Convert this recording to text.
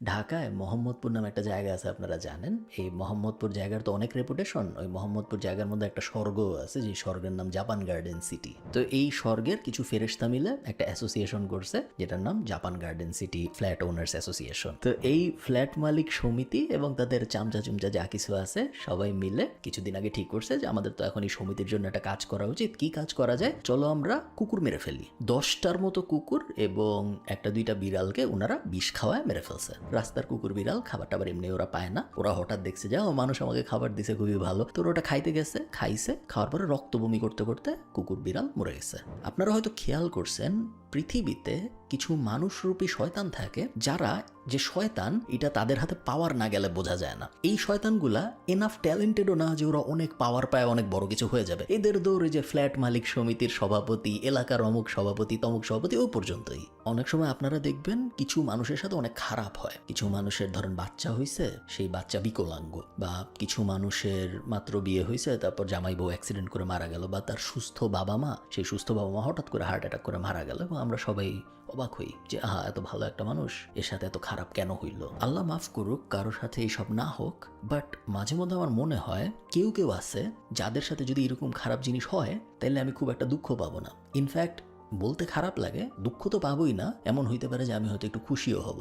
ঢাকায় মোহাম্মদপুর নামে একটা জায়গা আছে, আপনারা জানেন। এই মোহাম্মদপুর জায়গার তো অনেক রেপুটেশন। ওই মোহাম্মদপুর জায়গার মধ্যে একটা স্বর্গও আছে, যে স্বর্গের নাম জাপান গার্ডেন সিটি। তো এই স্বর্গের কিছু ফেরেশতা মিলে একটা অ্যাসোসিয়েশন করছে, যেটার নাম Japan garden city flat owners association. তো এই ফ্ল্যাট মালিক সমিতি এবং তাদের চামচা চুমচা যা কিছু আছে সবাই মিলে কিছুদিন আগে ঠিক করছে যে আমাদের তো এখন এই সমিতির জন্য একটা কাজ করা উচিত। কি কাজ করা যায়? চলো আমরা কুকুর মেরে ফেলি। 10টার মতো কুকুর এবং একটা দুইটা বিড়ালকে ওনারা বিষ খাওয়ায় মেরে ফেলছে। রাস্তার কুকুর বিড়াল খাবার টাবার এমনি ওরা পায় না। ওরা হঠাৎ দেখছে যে মানুষ আমাকে খাবার দিছে, খুবই ভালো। তো ওটা খাইতে গেছে, খাইছে, খাওয়ার পরে রক্ত বমি করতে করতে কুকুর বিড়াল মরে গেছে। আপনারা হয়তো খেয়াল করছেন, পৃথিবীতে কিছু মানুষরূপী শয়তান থাকে, যারা যে শয়তান এটা তাদের হাতে পাওয়ার না গেলে বোঝা যায় না। এই শয়তানগুলা এনাফ ট্যালেন্টেডও না যে ওরা অনেক পাওয়ার পায়, অনেক বড় কিছু হয়ে যাবে। এদের দৌড়ে যে ফ্ল্যাট মালিক সমিতির সভাপতি, এলাকার অমুক সভাপতি, তমুক সভাপতি, ও পর্যন্তই। অনেক সময় আপনারা দেখবেন কিছু মানুষের সাথে অনেক খারাপ হয়। কিছু মানুষের ধরেন বাচ্চা হইছে, সেই বাচ্চা বিকলাঙ্গ, বা কিছু মানুষের মাত্র বিয়ে হয়েছে, তারপর জামাই বউ অ্যাক্সিডেন্ট করে মারা গেল, বা তার সুস্থ বাবা মা, সেই সুস্থ বাবা মা হঠাৎ করে হার্ট অ্যাটাক করে মারা গেল, এবং আমরা সবাই অবাক হই যে এত ভালো একটা মানুষ, এর সাথে এত খারাপ কেন হইল। আল্লাহ মাফ করুক, কারোর সাথে এইসব না হোক, বাট মাঝে মধ্যে আমার মনে হয় কেউ কেউ আছে যাদের সাথে যদি এরকম খারাপ জিনিস হয়, তাহলে আমি খুব একটা দুঃখ পাবো না। ইনফ্যাক্ট বলতে খারাপ লাগে, দুঃখ তো পাবোই না, এমন হইতে পারে যে আমি হয়তো একটু খুশিও হব।